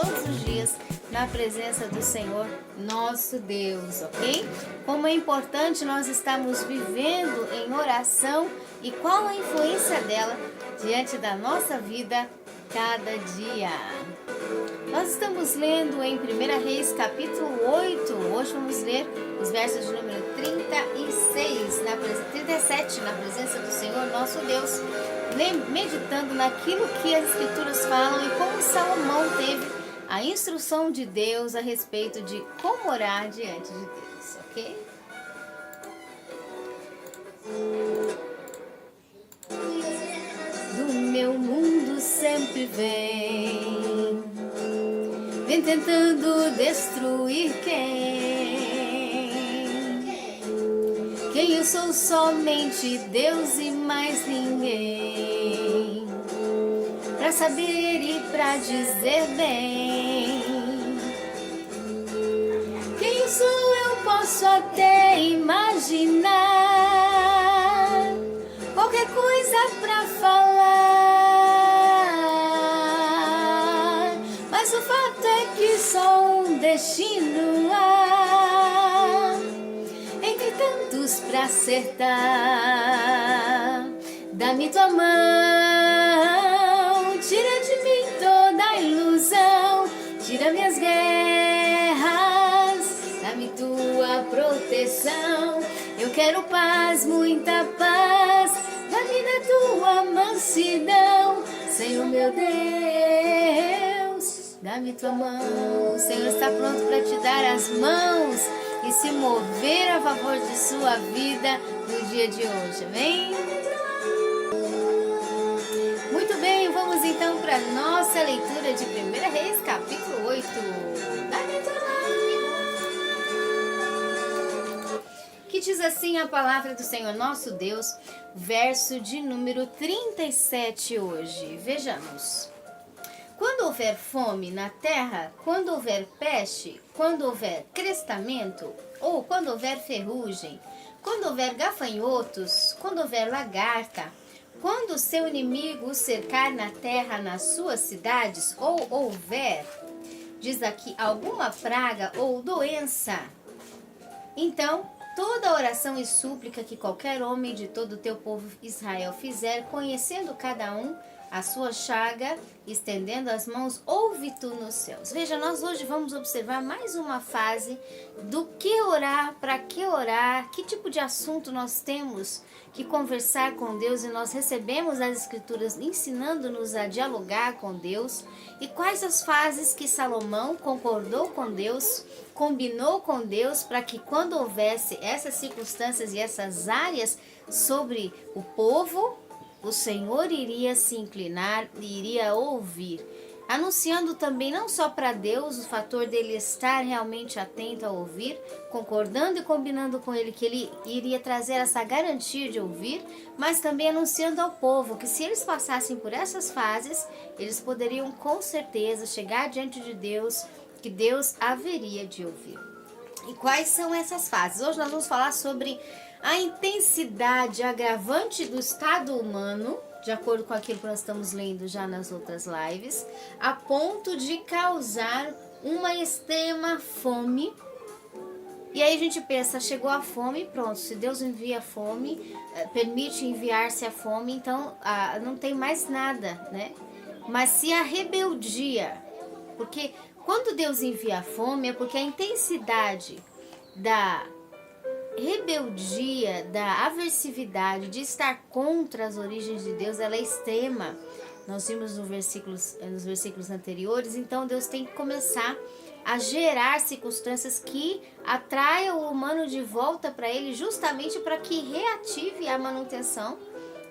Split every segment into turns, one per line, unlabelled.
todos os dias na presença do Senhor, nosso Deus, ok? Como é importante nós estarmos vivendo em oração e qual a influência dela diante da nossa vida cada dia. Nós estamos lendo em 1 Reis capítulo 8, hoje vamos ler os versos de número 37, na presença do Senhor, nosso Deus, meditando naquilo que as Escrituras falam e como Salomão teve a instrução de Deus a respeito de como orar diante de Deus, ok? Do meu mundo sempre vem tentando destruir quem eu sou, somente Deus e mais ninguém, pra saber e pra dizer bem. Quem eu sou eu posso até imaginar, qualquer coisa pra falar, mas o fato é que sou um destino há, entre tantos pra acertar. Dá-me tua mão, tira de mim toda a ilusão, tira minhas guerras, dá-me tua proteção. Eu quero paz, muita paz, dá-me da tua mansidão, Senhor meu Deus, dá-me tua mão. O Senhor está pronto para te dar as mãos e se mover a favor de sua vida no dia de hoje, amém? Muito bem, vamos então para a nossa leitura de 1 Reis, capítulo 8. Que diz assim a palavra do Senhor nosso Deus, verso de número 37 hoje. Vejamos. Quando houver fome na terra, quando houver peste, quando houver crestamento, ou quando houver ferrugem, quando houver gafanhotos, quando houver lagarta, quando o seu inimigo o cercar na terra, nas suas cidades, ou houver, diz aqui, alguma praga ou doença, então toda oração e súplica que qualquer homem de todo o teu povo Israel fizer, conhecendo cada um a sua chaga, estendendo as mãos, ouve tu nos céus. Veja, nós hoje vamos observar mais uma fase do que orar, para que orar, que tipo de assunto nós temos que conversar com Deus, e nós recebemos as Escrituras ensinando-nos a dialogar com Deus, e quais as fases que Salomão concordou com Deus, combinou com Deus, para que quando houvesse essas circunstâncias e essas áreas sobre o povo, o Senhor iria se inclinar e iria ouvir, anunciando também não só para Deus o fator dele estar realmente atento a ouvir, concordando e combinando com ele que ele iria trazer essa garantia de ouvir, mas também anunciando ao povo que se eles passassem por essas fases, eles poderiam com certeza chegar diante de Deus, que Deus haveria de ouvir. E quais são essas fases? Hoje nós vamos falar sobre a intensidade agravante do estado humano, de acordo com aquilo que nós estamos lendo já nas outras lives, a ponto de causar uma extrema fome. E aí a gente pensa, chegou a fome, pronto, se Deus envia a fome, permite enviar-se a fome, então não tem mais nada, né? Mas se a rebeldia, porque quando Deus envia a fome é porque a intensidade da rebeldia, da aversividade, de estar contra as origens de Deus, ela é extrema. Nós vimos nos versículos anteriores, então Deus tem que começar a gerar circunstâncias que atraiam o humano de volta para ele, justamente para que reative a manutenção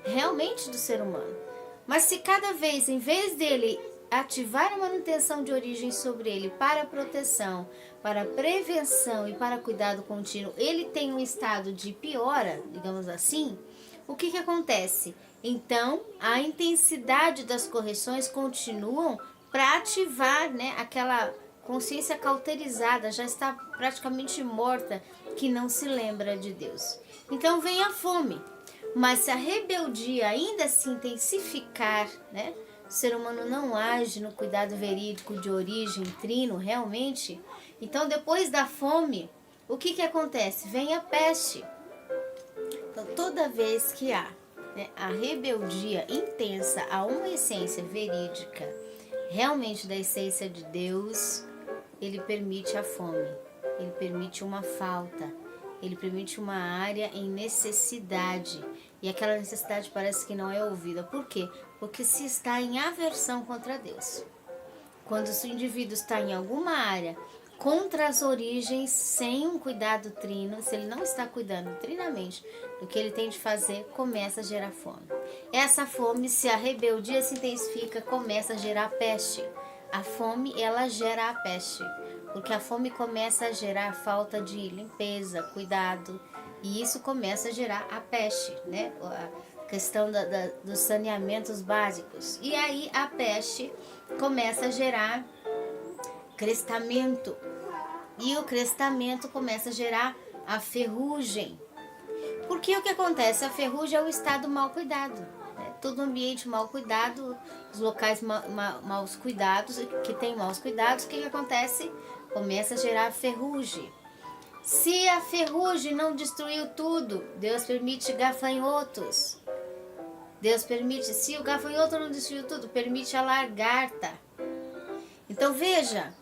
realmente do ser humano. Mas se cada vez, em vez dele ativar a manutenção de origem sobre ele para proteção, para prevenção e para cuidado contínuo, ele tem um estado de piora, digamos assim, o que acontece? Então, a intensidade das correções continuam para ativar, né, aquela consciência cauterizada, já está praticamente morta, que não se lembra de Deus. Então vem a fome, mas se a rebeldia ainda se intensificar, né, o ser humano não age no cuidado verídico de origem trino realmente, então depois da fome, o que acontece? Vem a peste. Então toda vez que há, né, a rebeldia intensa a uma essência verídica, realmente da essência de Deus, ele permite a fome, ele permite uma falta, ele permite uma área em necessidade. E aquela necessidade parece que não é ouvida. Por quê? Porque se está em aversão contra Deus. Quando o indivíduo está em alguma área contra as origens, sem um cuidado trino, se ele não está cuidando trinamente do que ele tem de fazer, começa a gerar fome. Essa fome, se a rebeldia se intensifica, começa a gerar peste. A fome, ela gera a peste, porque a fome começa a gerar falta de limpeza, cuidado, e isso começa a gerar a peste, né? A questão dos saneamentos básicos. E aí a peste começa a gerar crestamento, e o crestamento começa a gerar a ferrugem. Porque o que acontece? A ferrugem é o estado mal cuidado. Todo ambiente mal cuidado, os locais mal cuidados, que tem maus cuidados, o que acontece? Começa a gerar ferrugem. Se a ferrugem não destruiu tudo, Deus permite gafanhotos. Deus permite, se o gafanhoto não destruiu tudo, permite a lagarta. Então veja,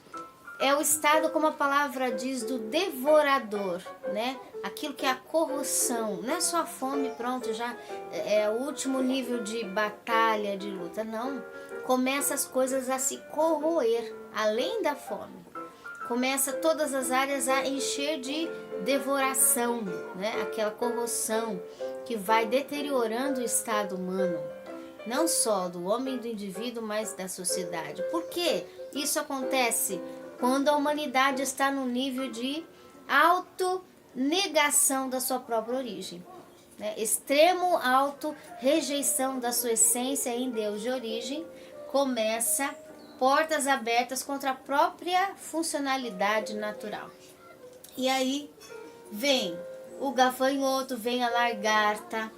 é o estado, como a palavra diz, do devorador, né? Aquilo que é a corrosão, não é só a fome, pronto, já é o último nível de batalha, de luta, não. Começa as coisas a se corroer, além da fome. Começa todas as áreas a encher de devoração, né? Aquela corrosão que vai deteriorando o estado humano, não só do homem e do indivíduo, mas da sociedade. Por quê? Isso acontece quando a humanidade está no nível de autonegação da sua própria origem, né? Extremo auto-rejeição da sua essência em Deus de origem, começa portas abertas contra a própria funcionalidade natural. E aí vem o gafanhoto, vem a lagarta.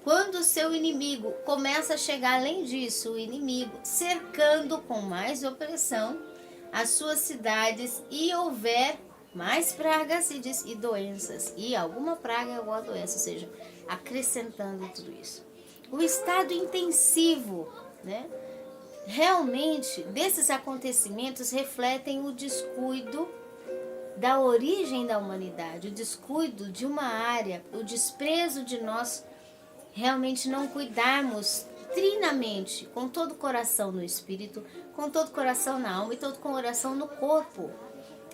Quando o seu inimigo começa a chegar, além disso, o inimigo cercando com mais opressão as suas cidades, e houver mais pragas e doenças, e alguma praga é alguma doença, ou seja, acrescentando tudo isso. O estado intensivo, né? Realmente, desses acontecimentos refletem o descuido da origem da humanidade, o descuido de uma área, o desprezo de nós realmente não cuidarmos trinamente, com todo o coração no espírito, com todo o coração na alma e todo o coração no corpo.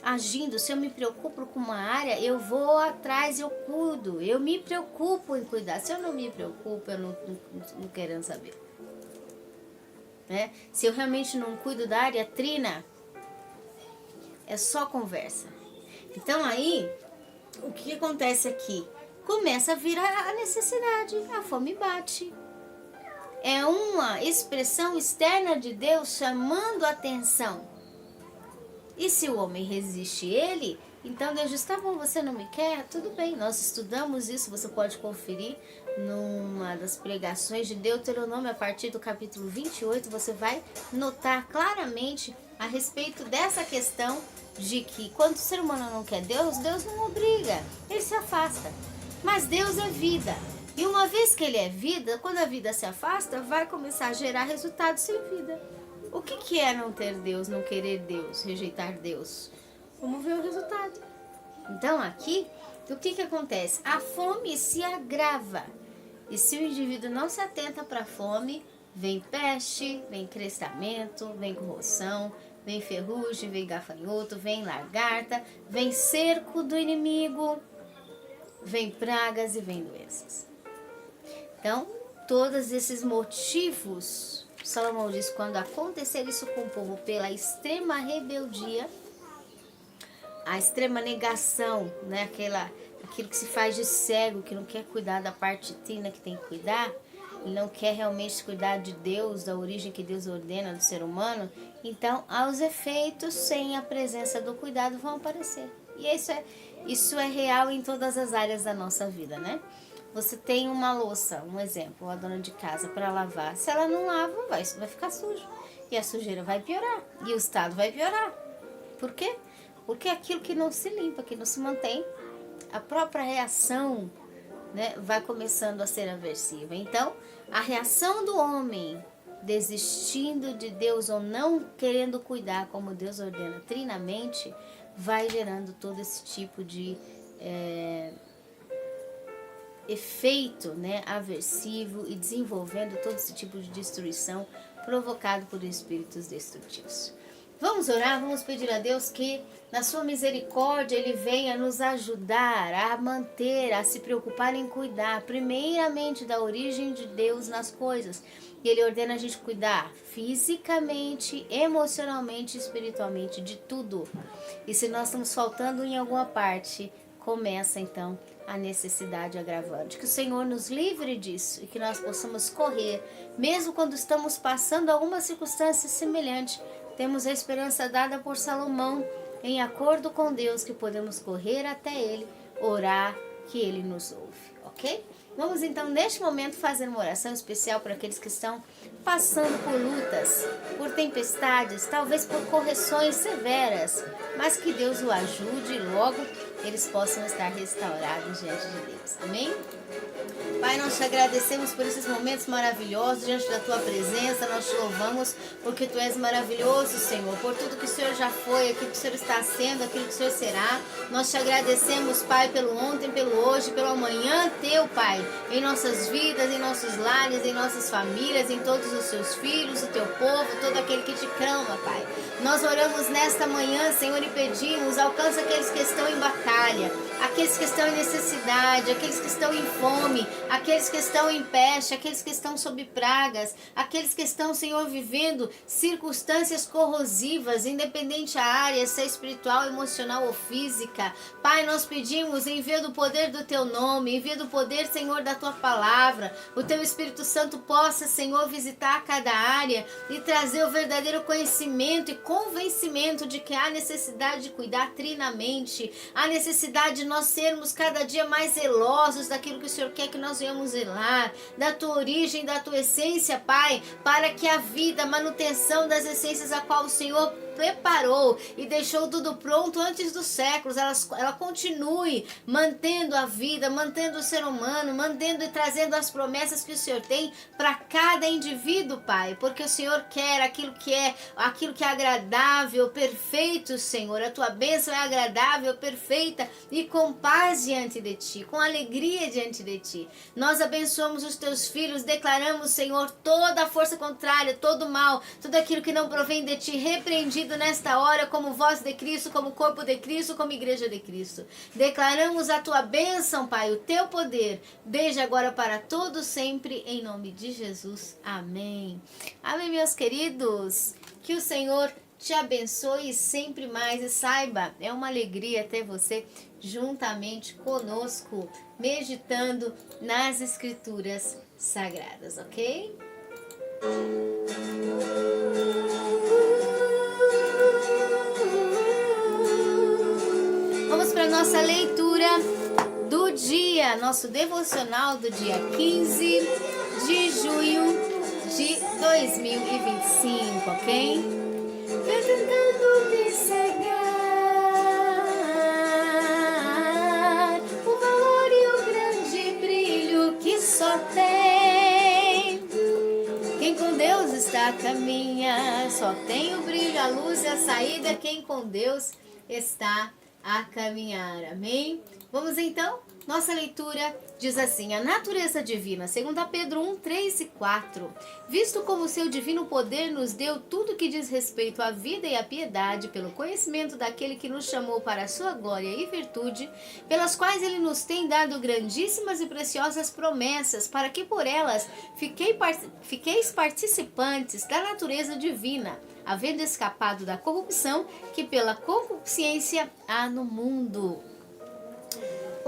Agindo, se eu me preocupo com uma área, eu vou atrás, eu cuido, eu me preocupo em cuidar. Se eu não me preocupo, eu não querendo saber. Né? Se eu realmente não cuido da área trina, é só conversa. Então aí, o que acontece aqui? Começa a vir a necessidade, a fome bate. É uma expressão externa de Deus chamando a atenção. E se o homem resiste ele, então Deus diz, tá bom, você não me quer? Tudo bem, nós estudamos isso, você pode conferir numa das pregações de Deuteronômio, a partir do capítulo 28, você vai notar claramente a respeito dessa questão de que quando o ser humano não quer Deus, Deus não obriga, ele se afasta. Mas Deus é vida. E uma vez que ele é vida, quando a vida se afasta, vai começar a gerar resultados sem vida. O que é não ter Deus, não querer Deus, rejeitar Deus? Vamos ver o resultado. Então aqui, o que acontece? A fome se agrava. E se o indivíduo não se atenta para a fome, vem peste, vem crestamento, vem corrosão, vem ferrugem, vem gafanhoto, vem lagarta, vem cerco do inimigo, vem pragas e vem doenças. Então, todos esses motivos, Salomão diz, quando acontecer isso com o povo pela extrema rebeldia, a extrema negação, né? Aquilo que se faz de cego, que não quer cuidar da parte trina que tem que cuidar, ele não quer realmente cuidar de Deus, da origem que Deus ordena do ser humano, então os efeitos sem a presença do cuidado vão aparecer. E isso é real em todas as áreas da nossa vida, né? Você tem uma louça, um exemplo, a dona de casa para lavar. Se ela não lava, vai ficar sujo. E a sujeira vai piorar. E o estado vai piorar. Por quê? Porque aquilo que não se limpa, que não se mantém, a própria reação, né, vai começando a ser aversiva. Então, a reação do homem desistindo de Deus ou não querendo cuidar como Deus ordena trinamente, vai gerando todo esse tipo de efeito, né, aversivo e desenvolvendo todo esse tipo de destruição provocado por espíritos destrutivos. Vamos orar, vamos pedir a Deus que na sua misericórdia Ele venha nos ajudar a manter, a se preocupar em cuidar primeiramente da origem de Deus nas coisas. E Ele ordena a gente cuidar fisicamente, emocionalmente, espiritualmente, de tudo. E se nós estamos faltando em alguma parte, começa então a necessidade agravante. Que o Senhor nos livre disso e que nós possamos correr, mesmo quando estamos passando alguma circunstância semelhante. Temos a esperança dada por Salomão, em acordo com Deus, que podemos correr até Ele, orar, que Ele nos ouve, ok? Vamos então, neste momento, fazer uma oração especial para aqueles que estão passando por lutas, por tempestades, talvez por correções severas, mas que Deus o ajude e logo eles possam estar restaurados diante de Deus. Amém? Pai, nós te agradecemos por esses momentos maravilhosos diante da Tua presença, nós te louvamos porque Tu és maravilhoso, Senhor, por tudo que o Senhor já foi, aquilo que o Senhor está sendo, aquilo que o Senhor será. Nós te agradecemos, Pai, pelo ontem, pelo hoje, pelo amanhã Teu, Pai, em nossas vidas, em nossos lares, em nossas famílias, em todos os Teus filhos, o Teu povo, todo aquele que te clama, Pai. Nós oramos nesta manhã, Senhor, e pedimos, alcança aqueles que estão em batalha, aqueles que estão em necessidade, aqueles que estão em fome, aqueles que estão em peste, aqueles que estão sob pragas, aqueles que estão, Senhor, vivendo circunstâncias corrosivas, independente a área, se é espiritual, emocional ou física. Pai, nós pedimos, envia do poder do Teu nome, envia do poder, Senhor, da Tua palavra, o Teu Espírito Santo possa, Senhor, visitar cada área e trazer o verdadeiro conhecimento e convencimento de que há necessidade de cuidar trinamente, há necessidade de nós sermos cada dia mais zelosos daquilo que o Senhor quer que nós venhamos zelar, da Tua origem, da Tua essência, Pai, para que a vida, a manutenção das essências a qual o Senhor preparou e deixou tudo pronto antes dos séculos, ela continue mantendo a vida, mantendo o ser humano, mantendo e trazendo as promessas que o Senhor tem para cada indivíduo, Pai, porque o Senhor quer aquilo que é agradável, perfeito, Senhor. A Tua bênção é agradável, perfeita e com paz diante de Ti, com alegria diante de Ti. Nós abençoamos os Teus filhos, declaramos, Senhor, toda a força contrária, todo o mal, tudo aquilo que não provém de Ti, repreendido nesta hora como voz de Cristo, como corpo de Cristo, como igreja de Cristo. Declaramos a Tua bênção, Pai, o Teu poder, desde agora para todos sempre, em nome de Jesus. Amém. Amém, meus queridos. Que o Senhor te abençoe sempre mais e saiba, é uma alegria ter você juntamente conosco, meditando nas Escrituras Sagradas, ok? Vamos para a nossa leitura do dia, nosso devocional do dia 15 de junho de 2025, ok? Tentando me cegar o valor e o grande brilho que só tem quem com Deus está a caminhar. Só tem o brilho, a luz e a saída quem com Deus está a caminhar. Amém? Vamos então? Nossa leitura diz assim: a natureza divina, 2 Pedro 1, 3 e 4. Visto como o seu divino poder nos deu tudo que diz respeito à vida e à piedade, pelo conhecimento daquele que nos chamou para a sua glória e virtude, pelas quais ele nos tem dado grandíssimas e preciosas promessas, para que por elas fiqueis participantes da natureza divina, havendo escapado da corrupção que pela concupiscência há no mundo.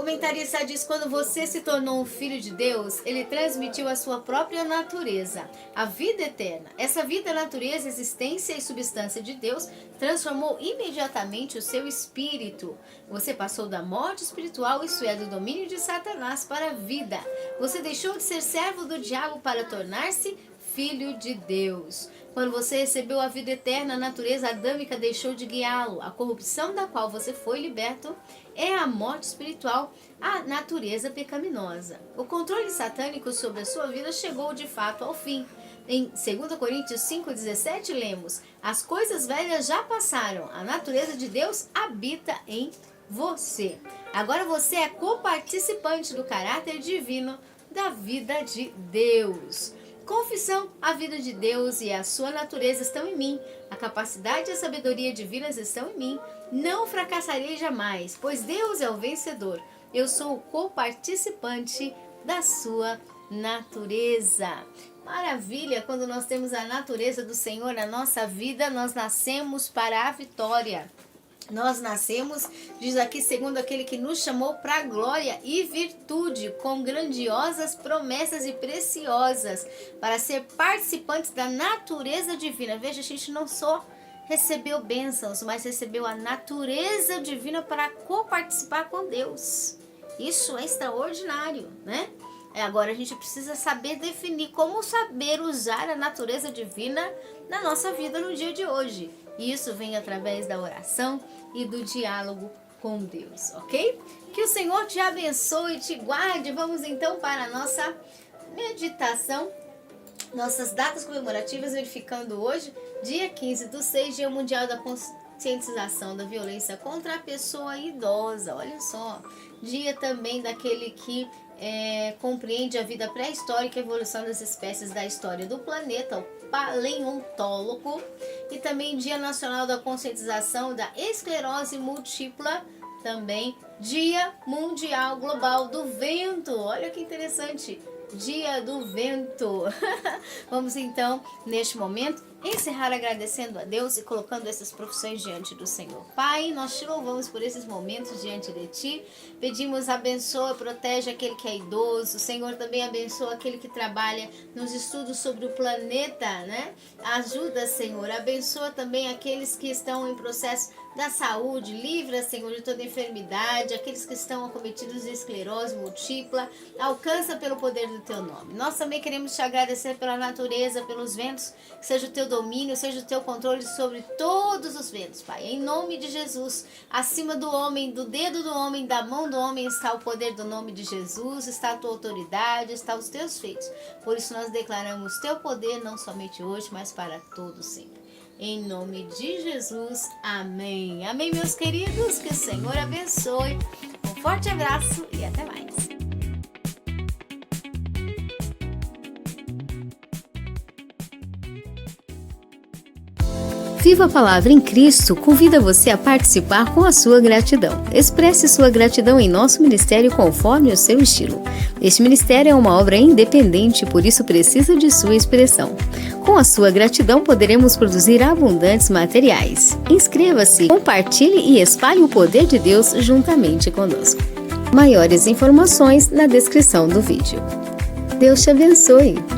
comentarista diz: quando você se tornou um filho de Deus, ele transmitiu a sua própria natureza, a vida eterna. Essa vida, natureza, existência e substância de Deus transformou imediatamente o seu espírito. Você passou da morte espiritual, isso é, do domínio de Satanás, para a vida. Você deixou de ser servo do diabo para tornar-se filho de Deus. Quando você recebeu a vida eterna, a natureza adâmica deixou de guiá-lo. A corrupção da qual você foi liberto é a morte espiritual, a natureza pecaminosa. O controle satânico sobre a sua vida chegou de fato ao fim. Em 2 Coríntios 5,17 lemos: as coisas velhas já passaram, a natureza de Deus habita em você. Agora você é coparticipante do caráter divino da vida de Deus. Confissão: a vida de Deus e a sua natureza estão em mim. A capacidade e a sabedoria divinas estão em mim. Não fracassarei jamais, pois Deus é o vencedor. Eu sou o coparticipante da sua natureza. Maravilha! Quando nós temos a natureza do Senhor na nossa vida, nós nascemos para a vitória. Nós nascemos, diz aqui, segundo aquele que nos chamou para glória e virtude, com grandiosas promessas e preciosas, para ser participantes da natureza divina. Veja, a gente não só recebeu bênçãos, mas recebeu a natureza divina para coparticipar com Deus. Isso é extraordinário, né? Agora a gente precisa saber definir como saber usar a natureza divina na nossa vida no dia de hoje. E isso vem através da oração e do diálogo com Deus, ok? Que o Senhor te abençoe e te guarde. Vamos então para a nossa meditação, nossas datas comemorativas, verificando hoje, dia 15/6, Dia Mundial da Conscientização da Violência contra a Pessoa Idosa. Olha só, dia também daquele que compreende a vida pré-histórica e a evolução das espécies da história do planeta, o paleontólogo, e também Dia Nacional da Conscientização da Esclerose Múltipla, também Dia Mundial Global do Vento. Olha que interessante, Dia do Vento. Vamos então, neste momento, encerrar agradecendo a Deus e colocando essas profissões diante do Senhor. Pai, nós te louvamos por esses momentos diante de Ti. Pedimos, abençoa, protege aquele que é idoso. O Senhor também abençoa aquele que trabalha nos estudos sobre o planeta, né? Ajuda, Senhor. Abençoa também aqueles que estão em processo da saúde. Livra, Senhor, de toda enfermidade. Aqueles que estão acometidos de esclerose múltipla. Alcança pelo poder do Teu nome. Nós também queremos Te agradecer pela natureza, pelos ventos. Que seja o Teu domínio, seja o Teu controle sobre todos os ventos, Pai. Em nome de Jesus, acima do homem, do dedo do homem, da mão do homem está o poder do nome de Jesus, está a Tua autoridade, está os Teus feitos. Por isso nós declaramos Teu poder, não somente hoje, mas para todos sempre. Em nome de Jesus, amém. Amém, meus queridos, que o Senhor abençoe. Um forte abraço e até mais. Viva a Palavra em Cristo convida você a participar com a sua gratidão. Expresse sua gratidão em nosso ministério conforme o seu estilo. Este ministério é uma obra independente, por isso precisa de sua expressão. Com a sua gratidão poderemos produzir abundantes materiais. Inscreva-se, compartilhe e espalhe o poder de Deus juntamente conosco. Maiores informações na descrição do vídeo. Deus te abençoe!